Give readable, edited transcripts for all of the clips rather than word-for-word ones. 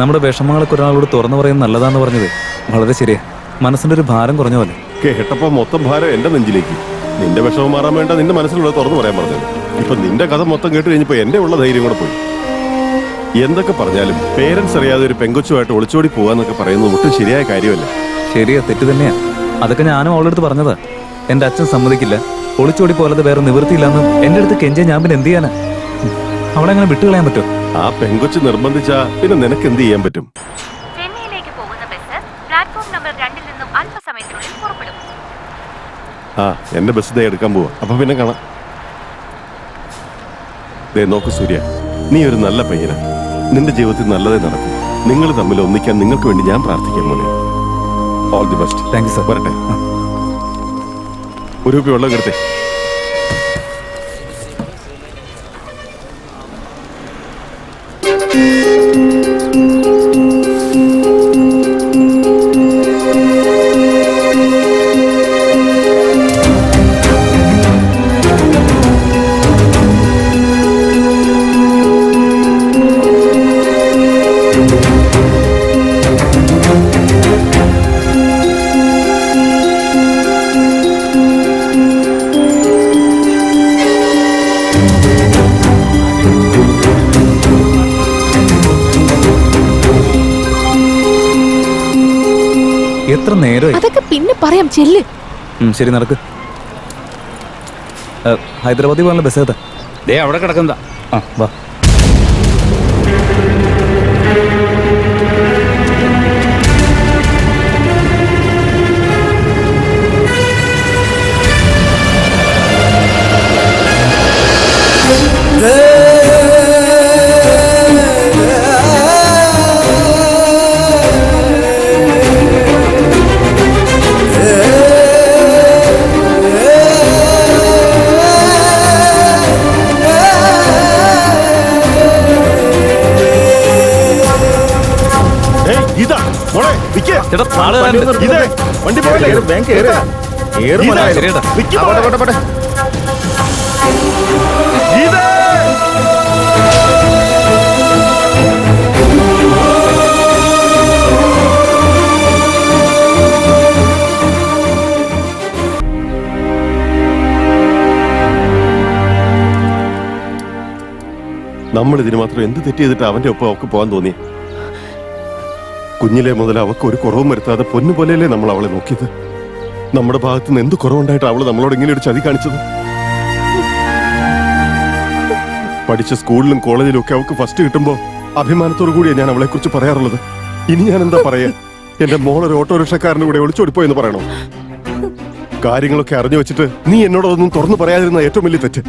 നമ്മുടെ വിഷമങ്ങളൊക്കെ ഒരാളോട് തുറന്നു പറയുന്നത് നല്ലതാന്ന് പറഞ്ഞത് വളരെ ശരിയാ. മനസ്സിന്റെ ഒരു ഭാരം കുറഞ്ഞ പോലെ. കേട്ടപ്പോ മൊത്തം ഭാരം എന്റെ നെഞ്ചിലേക്ക്. നിന്റെ വിഷമം മാറാൻ വേണ്ട നിന്റെ മനസ്സിലുള്ള തുറന്നു പറയാൻ പറഞ്ഞത്. ഇപ്പൊ നിന്റെ കഥ മൊത്തം കേട്ട് കഴിഞ്ഞപ്പോ എന്റെ ഉള്ള ധൈര്യം കൂടെ പോയി. എന്തൊക്കെ പറഞ്ഞാലും പേരൻസ് അറിയാതെ ഒരു പെങ്കൊച്ചുമായിട്ട് ഒളിച്ചോടി പോവാന്നൊക്കെ പറയുന്നത് ഒട്ടും ശരിയായ കാര്യമല്ല. ശരിയാ, തെറ്റ് തന്നെയാ. അതൊക്കെ ഞാനും അവളുടെ അടുത്ത് പറഞ്ഞതാ. എന്റെ അച്ഛൻ സമ്മതിക്കില്ല, ഒളിച്ചോടി പോലത് വേറെ നിവൃത്തിയില്ലാന്ന് എന്റെ അടുത്ത് കെഞ്ചിയ ഞാൻ പിന്നെ എന്ത് ചെയ്യാനാ? അവളെ അങ്ങനെ വിട്ടുകളയാൻ പറ്റുമോ? ആ പെങ്കൊച്ച് നിർബന്ധിച്ചാ പിന്നെ നിനക്ക് എന്ത് ചെയ്യാൻ പറ്റും? ചെന്നൈയിലേക്ക് പോകുന്ന ബസ് പ്ലാറ്റ്ഫോം നമ്പർ 2 നിന്നും അല്പസമയത്തിനുള്ളിൽ പുറപ്പെടും. ആ എന്റെ ബസ് ദേ എടുക്കാൻ പോവാ. അപ്പൊ പിന്നെ കാണാം. ദേ നോക്ക് സൂര്യ, നീ ഒരു നല്ല പയ്യനാ. നിന്റെ ജീവിതത്തിൽ നല്ലതേ നടക്കും. നിങ്ങൾ തമ്മിൽ ഒന്നിക്കാൻ നിങ്ങൾക്ക് വേണ്ടി ഞാൻ പ്രാർത്ഥിക്കാൻ മോനെ. All the best. Thank you sir. വരട്ടെ. ഒരു കുപ്പി വെള്ളം എടുത്തേ. എത്ര നേരമായി? അതൊക്കെ പിന്നെ പറയാം, ചെല്ല്. ശരി, നടക്ക്. ഹൈദരാബാദിൽ പോകാനുള്ള ബസ് ഏതാ? ദേ അവിടെ കിടക്കുന്നതാ. ആ വാ. വണ്ടി പോകല്ലേ? നമ്മൾ ഇതിന് മാത്രം എന്ത് തെറ്റ് ചെയ്തിട്ട് അവന്റെ ഒപ്പം അവൾക്ക് പോകാൻ തോന്നി? കുഞ്ഞിലെ മുതൽ അവൾക്ക് ഒരു കുറവും വരുത്താതെ പൊന്നുപോലെയല്ലേ നമ്മൾ അവളെ നോക്കിയത്. നമ്മുടെ ഭാഗത്ത് നിന്ന് എന്ത് കുറവുണ്ടായിട്ട് അവള് നമ്മളോട് ഇങ്ങനെ ഒരു ചതി കാണിച്ചത്? പഠിച്ച സ്കൂളിലും കോളേജിലും ഒക്കെ അവൾക്ക് ഫസ്റ്റ് കിട്ടുമ്പോ അഭിമാനത്തോടു കൂടിയാണ് ഞാൻ അവളെ കുറിച്ച് പറയാറുള്ളത്. ഇനി ഞാൻ എന്താ പറയാ? എന്റെ മോളൊരു ഓട്ടോറിക്ഷക്കാരന്റെ കൂടെ ഒളിച്ചോടിപ്പോയെന്ന് പറയണോ? കാര്യങ്ങളൊക്കെ അറിഞ്ഞു വെച്ചിട്ട് നീ എന്നോടൊന്നും തുറന്നു പറയാതിരുന്ന ഏറ്റവും വലിയ തെറ്റ്.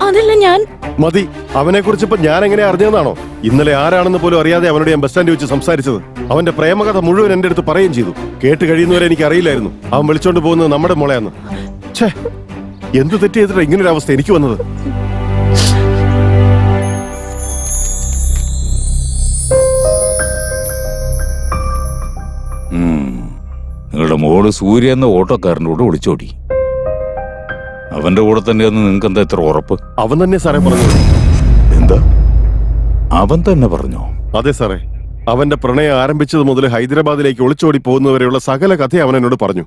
അതല്ല ഞാൻ. മതി, അവനെ കുറിച്ച് ഇപ്പൊ ഞാൻ എങ്ങനെ അറിഞ്ഞതെന്നാണോ? ഇന്നലെ ആരാണെന്ന് പോലും അറിയാതെ അവനോട് ഞാൻ ബസ് സ്റ്റാൻഡിൽ വെച്ച് സംസാരിച്ചത്. അവന്റെ പ്രേമകഥ മുഴുവൻ എന്റെ അടുത്ത് പറയുകയും ചെയ്തു. കേട്ട് കഴിയുന്നവരെ എനിക്ക് അറിയില്ലായിരുന്നു അവൻ വിളിച്ചോണ്ട് പോകുന്നത് നമ്മുടെ മോളെയാന്ന്. ഛേ, എന്ത് തെറ്റ് ചെയ്തിട്ടാ ഇങ്ങനൊരു അവസ്ഥ എനിക്ക് വന്നത്? നിങ്ങളുടെ മോള് സൂര്യ എന്ന ഓട്ടോക്കാരൻ്റെ കൂടെ ഒളിച്ചോടി. അവന്റെ കൂടെ തന്നെയെന്ന് നിങ്ങൾക്ക് എന്താ ഇത്ര ഉറപ്പ്? അവൻ തന്നെ സാറേ പറഞ്ഞു. എന്താ? അവൻ തന്നെ പറഞ്ഞോ? അതെ സാറേ, അവന്റെ പ്രണയം ആരംഭിച്ചത് മുതൽ ഹൈദരാബാദിലേക്ക് ഒളിച്ചോടി പോകുന്നവരെയുള്ള സകല കഥ അവൻ എന്നോട് പറഞ്ഞു.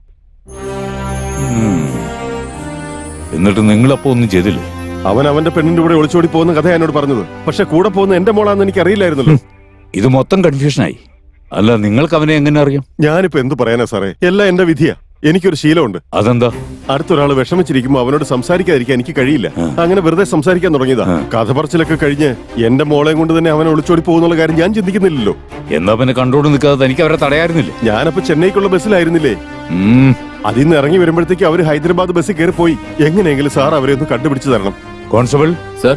എന്നിട്ട് നിങ്ങളപ്പോ ഒന്നും ചെയ്തില്ലേ? അവൻ അവന്റെ പെണ്ണിന്റെ കൂടെ ഒളിച്ചോടി പോകുന്ന കഥ എന്നോട് പറഞ്ഞത്. പക്ഷെ കൂടെ പോകുന്ന എന്റെ മോളാന്ന് എനിക്ക് അറിയില്ലായിരുന്നല്ലോ. ഇത് മൊത്തം കൺഫ്യൂഷനായി. അല്ല, നിങ്ങൾക്ക് അവനെ എങ്ങനെ അറിയാം? ഞാനിപ്പോ എന്ത് പറയാനാ സാറേ, എല്ലാം എന്റെ വിധിയാ. എനിക്കൊരു ശീലമുണ്ട്. അതെന്താ? അടുത്തൊരാൾ വിഷമിച്ചിരിക്കുമ്പോ അവനോട് സംസാരിക്കാതിരിക്കാൻ എനിക്ക് കഴിയില്ല. അങ്ങനെ വെറുതെ സംസാരിക്കാൻ തുടങ്ങിയതാ. കഥ പറച്ചിലൊക്കെ കഴിഞ്ഞ് എന്റെ മോളെ കൊണ്ട് തന്നെ അവനെ ഒളിച്ചോടി പോകുന്നുള്ള കാര്യം ഞാൻ ചിന്തിക്കുന്നില്ലല്ലോ. എന്നാ പിന്നെ കണ്ടോണ്ട് നിൽക്കാതെ തനിക്ക് അവരെ തടയായിരുന്നില്ലേ? ഞാനപ്പോ ചെന്നൈക്കുള്ള ബസ്സിലായിരുന്നില്ലേ? അതിൽ നിന്ന് ഇറങ്ങി വരുമ്പോഴത്തേക്ക് അവര് ഹൈദരാബാദ് ബസ്സിൽ കയറി പോയി. എങ്ങനെയെങ്കിലും സാർ അവരെ ഒന്ന് കണ്ടുപിടിച്ചു തരണം. കോൺസ്റ്റബിൾ സർ,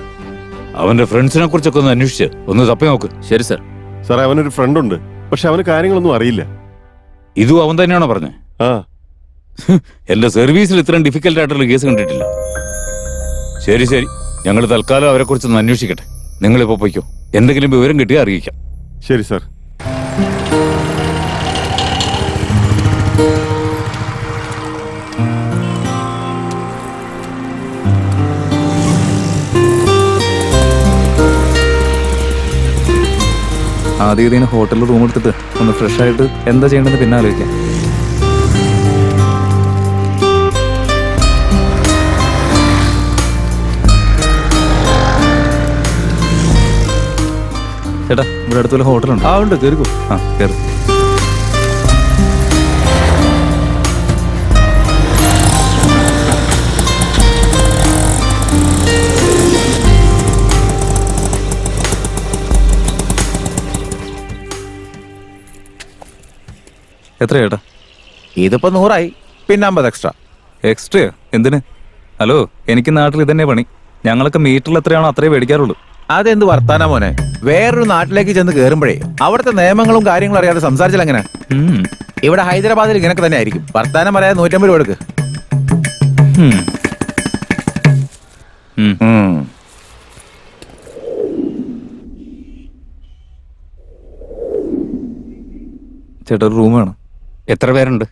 അവന്റെ ഫ്രണ്ട്സിനെ കുറിച്ചൊക്കെ ഒന്ന് അന്വേഷിച്ച് ഒന്ന് തപ്പി നോക്ക്. ശരി സർ. സാറേ, അവനൊരു ഫ്രണ്ട് ഉണ്ട്, പക്ഷെ അവന് കാര്യങ്ങളൊന്നും അറിയില്ല. ഇതും അവൻ തന്നെയാണോ പറഞ്ഞത്? ആ, എന്റെ സർവീസിൽ ഇത്രയും ഡിഫിക്കൽട്ട് ആയിട്ടുള്ള കേസ് കണ്ടിട്ടില്ല. ശരി ശരി, ഞങ്ങൾ തൽക്കാലം അവരെ കുറിച്ചൊന്ന് അന്വേഷിക്കട്ടെ. നിങ്ങളിപ്പോ പോയിക്കോ. എന്തെങ്കിലും വിവരം കിട്ടിയാൽ അറിയിക്കാം. ശരി സാർ. ആദ്യം ഇതിന് ഹോട്ടലിൽ റൂം എടുത്തിട്ട് ഒന്ന് ഫ്രഷ് ആയിട്ട് എന്താ ചെയ്യേണ്ടതെന്ന് പിന്നെ ആലോചിക്കാം. ചേട്ടാ ഇവിടെ അടുത്തുള്ള ഹോട്ടലുണ്ട്. ആ ഉണ്ട്, കയറിക്കോ. ആ കയറി. എത്ര ചേട്ടാ? ഇതിപ്പോ 100 പിന്നെ 50 എക്സ്ട്രാ. എക്സ്ട്രയോ? എന്തിന്? ഹലോ, എനിക്ക് നാട്ടിൽ ഇതന്നെ പണി. ഞങ്ങളൊക്കെ മീറ്ററിൽ എത്രയാണോ അത്രേ മേടിക്കാറുള്ളൂ. അതെന്ത് വർത്താനാ മോനെ? വേറൊരു നാട്ടിലേക്ക് ചെന്ന് കയറുമ്പോഴേ അവിടുത്തെ നിയമങ്ങളും കാര്യങ്ങളും അറിയാതെ സംസാരിച്ചാൽ എങ്ങനെ? ഉം. ഇവിടെ ഹൈദരാബാദിൽ ഇങ്ങനൊക്കെ തന്നെ ആയിരിക്കും. വർത്താനം പറയാതെ 150 രൂപ എടുക്ക്. ഉം. ഉം. ചേട്ടാ ഒരു റൂം വേണം. എത്ര പേരുണ്ട്?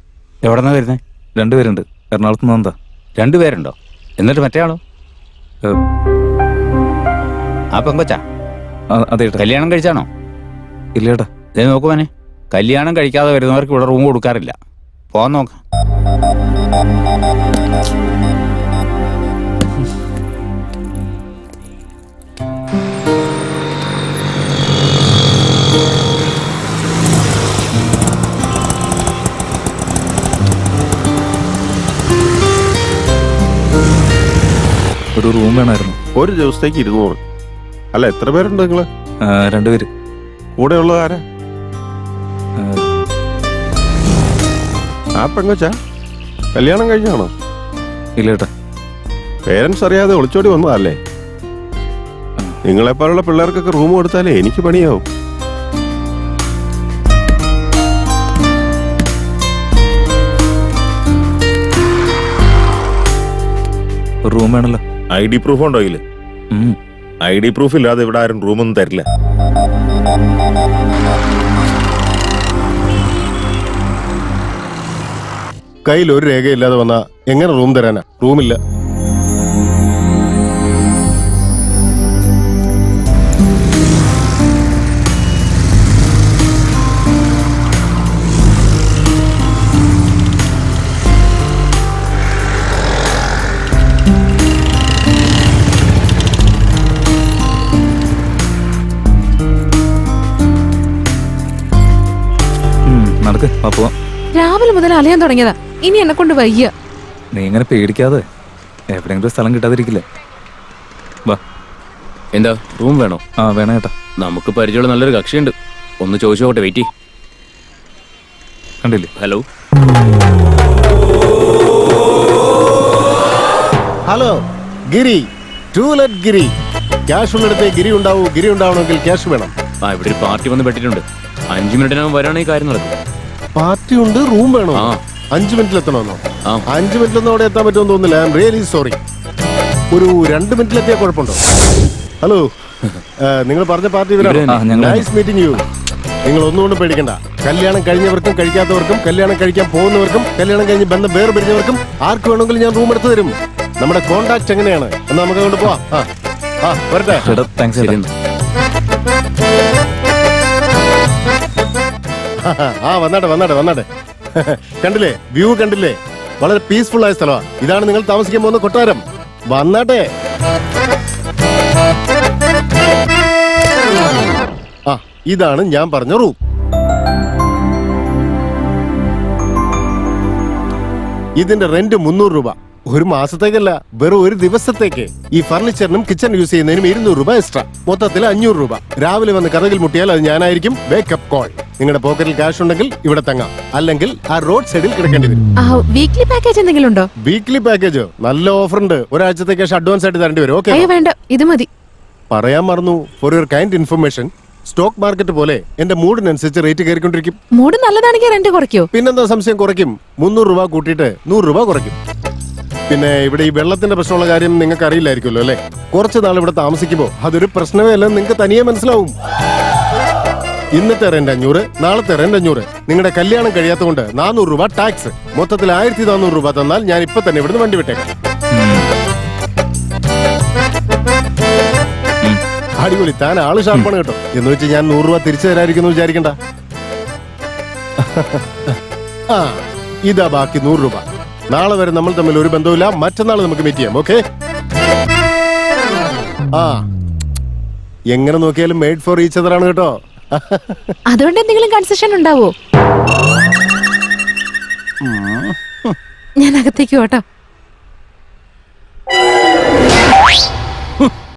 എവിടെന്നാ വരുന്നത്? 2 പേരുണ്ട്. എറണാകുളത്ത് നിന്ന് എന്താ? 2 പേരുണ്ടോ? എന്നിട്ട് മറ്റേ ആളോ? ആ പെങ്കൊച്ചാ അതെ ചേട്ടാ. കല്യാണം കഴിച്ചാണോ? ഇല്ല ചേട്ടാ. ഇതേ നോക്കുവാനെ, കല്യാണം കഴിക്കാതെ വരുന്നവർക്ക് ഇവിടെ റൂം കൊടുക്കാറില്ല. പോകാൻ നോക്ക. ഒരു റൂം വേണമായിരുന്നു. ഒരു ദിവസത്തേക്ക് 200. അല്ല, എത്ര പേരുണ്ട് നിങ്ങള്? 2 പേര്. കൂടെ ഉള്ളത് ആരാ? ആ പെങ്കൊച്ചാ? കല്യാണം കഴിഞ്ഞാണോ? ഇല്ല ചേട്ടാ. പേരൻസ് അറിയാതെ ഒളിച്ചോടി വന്നതല്ലേ? നിങ്ങളെപ്പോലുള്ള പിള്ളേർക്കൊക്കെ റൂം കൊടുത്താലേ എനിക്ക് പണിയാവും. ഒരു റൂം വേണല്ലോ. ID പ്രൂഫ് ഉണ്ടോ ഇതില്? ID പ്രൂഫ് ഇല്ലാതെ ഇവിടെ ആരും റൂമൊന്നും തരില്ല. കയ്യിൽ ഒരു രേഖയില്ലാതെ വന്നാ എങ്ങനെ റൂം തരാനാ? റൂമില്ല. നടക്ക്, പോവാം. രാവിലെ മുതൽ അലയാൻ തുടങ്ങിയതാ. ഇനി എന്നെ കൊണ്ട് വയ്യ. നീ ഇങ്ങനെ പേടിക്കാതെ. എവിടെയെങ്കിലും സ്ഥലം കിട്ടാതിരിക്കില്ലേ? വാ. എന്താ, റൂം വേണോ? ആ വേണം ചേട്ടാ. നമുക്ക് പരിചയമുള്ള നല്ലൊരു കക്ഷിയുണ്ട്. ഒന്ന് ചോദിച്ചു നോട്ടെ. വെയിറ്റ്. കണ്ടില്ലേ? ഹലോ. ഹലോ, ഗിരി. ടൂലറ്റ് ഗിരി. ക്യാഷ് ഉള്ളിടത്തെ ഗിരി ഉണ്ടാവൂ. ഗിരി ഉണ്ടാവണമെങ്കിൽ ക്യാഷ് വേണം. ആ, ഇവിടെ ഒരു പാർട്ടി വന്ന് പെട്ടിട്ടുണ്ട്. 5 മിനിറ്റിനകം വരാണെങ്കിൽ കാര്യം നടക്കും. പാർട്ടി ഉണ്ട്, റൂം വേണോ? ആ. 5 മിനിറ്റിൽ എത്തണമെന്നോ? ആ. 5 മിനിറ്റിലൊന്നും അവിടെ എത്താൻ പറ്റുമെന്ന് തോന്നുന്നില്ല. I am really sorry. ഒരു 2 മിനിറ്റിലെത്തിയാൽ കുഴപ്പമുണ്ടോ? ഹലോ, നിങ്ങൾ പറഞ്ഞ പാർട്ടി നൈസ് മീറ്റിംഗ് യു. നിങ്ങൾ ഒന്നുകൊണ്ടും പേടിക്കണ്ട. കല്യാണം കഴിഞ്ഞവർക്കും കഴിക്കാത്തവർക്കും, കല്യാണം കഴിക്കാൻ പോകുന്നവർക്കും, കല്യാണം കഴിഞ്ഞ് ബന്ധം വേർപിരിഞ്ഞവർക്കും ആർക്ക് വേണമെങ്കിലും ഞാൻ റൂം എടുത്തു തരും. നമ്മുടെ കോണ്ടാക്ട് എങ്ങനെയാണ് എന്ന് നമുക്ക് അങ്ങോട്ട് പോവാം. വരട്ടെ. ചേട്ടാ താങ്ക്സ് ചേട്ടാ. വന്നാട്ടെ. കണ്ടില്ലേ, വ്യൂ കണ്ടില്ലേ? വളരെ പീസ്ഫുൾ ആയ സ്ഥലമാണ്. ഇതാണ് നിങ്ങൾ താമസിക്കാൻ പോകുന്ന കൊട്ടാരം. വന്നാട്ടെ. ഇതാണ് ഞാൻ പറഞ്ഞ റൂം. ഇതിന്റെ റെന്റ് 300 രൂപ. ഒരു മാസത്തേക്കല്ല, വെറും ഒരു ദിവസത്തേക്ക്. ഈ ഫർണിച്ചറിനും കിച്ചൺ യൂസ് ചെയ്യുന്നതിനും 200 രൂപ എക്സ്ട്രാ. മൊത്തത്തിൽ 500 രൂപ. രാവിലെ വന്ന് കഥകിൽ മുട്ടിയാൽ അത് ഞാനായിരിക്കും. Wake up call. നിങ്ങളുടെ പോക്കറ്റിൽ ക്യാഷ് ഉണ്ടെങ്കിൽ ഇവിടെ തങ്ങാം, അല്ലെങ്കിൽ ആ റോഡ് സൈഡിൽ കിടക്കേണ്ടി വരും. വീക്ക്ലി പാക്കേജ് എന്തെങ്കിലും ഉണ്ടോ? വീക്ക്ലി പാക്കേജോ? നല്ല ഓഫർ ഉണ്ട്. ഒരാഴ്ചത്തെ ക്യാഷ് അഡ്വാൻസ് ആയിട്ട് തരേണ്ടി വരും. ഓക്കെ? വേണ്ട, ഇത് മതി. പറയാൻ മറന്നു. For your kind information, stock market പോലെ എന്റെ മൂഡിനനുസരിച്ച് റേറ്റ് കയറിക്കൊണ്ടിരിക്കും. മൂഡ് നല്ലതാണെങ്കിൽ റെന്റ് കുറയ്ക്കോ? പിന്നെന്താ സംശയം? കുറയ്ക്കും. 300 രൂപ കൂട്ടിയിട്ട് 100 രൂപ കുറയ്ക്കും. പിന്നെ ഇവിടെ ഈ വെള്ളത്തിന്റെ പ്രശ്നമുള്ള കാര്യം നിങ്ങൾക്ക് അറിയില്ലായിരിക്കുമല്ലോ അല്ലെ? കുറച്ച് നാൾ ഇവിടെ താമസിക്കുമ്പോൾ അതൊരു പ്രശ്നമേ അല്ലെന്ന് നിങ്ങൾക്ക് തനിയെ മനസ്സിലാവും. ഇന്നത്തെ റെന്റ് 500, നാളത്തെ റെന്റ് 500. നിങ്ങളുടെ കല്യാണം കഴിയാത്തതുകൊണ്ട് 400 രൂപ ടാക്സ്. മൊത്തത്തിൽ 1400 രൂപ തന്നാൽ ഞാൻ ഇപ്പൊ തന്നെ ഇവിടുന്ന് വണ്ടി വിട്ടേക്കാം. അടിപൊളി, താൻ ആള് ഷാർപ്പാണ് കേട്ടോ. എന്ന് വെച്ച് ഞാൻ 100 രൂപ തിരിച്ചു തരാതിരിക്കുന്നു വിചാരിക്കണ്ട. ആ ഇതാ ബാക്കി 100 രൂപ. നാളെ വരെ നമ്മൾ തമ്മിൽ ഒരു ബന്ധവുമില്ല. മറ്റന്നാൾ നമുക്ക് മീറ്റ് ചെയ്യാം, ഓക്കെ? ആ എങ്ങനെ നോക്കിയാലും മെയ്ഡ് ഫോർ ഈച്ച് അതർ ആണ് കേട്ടോ. അതുകൊണ്ട് എന്തെങ്കിലും കൺസെഷൻ ഉണ്ടാവോ? ഞാൻ അകത്തേക്ക് പോട്ടോ.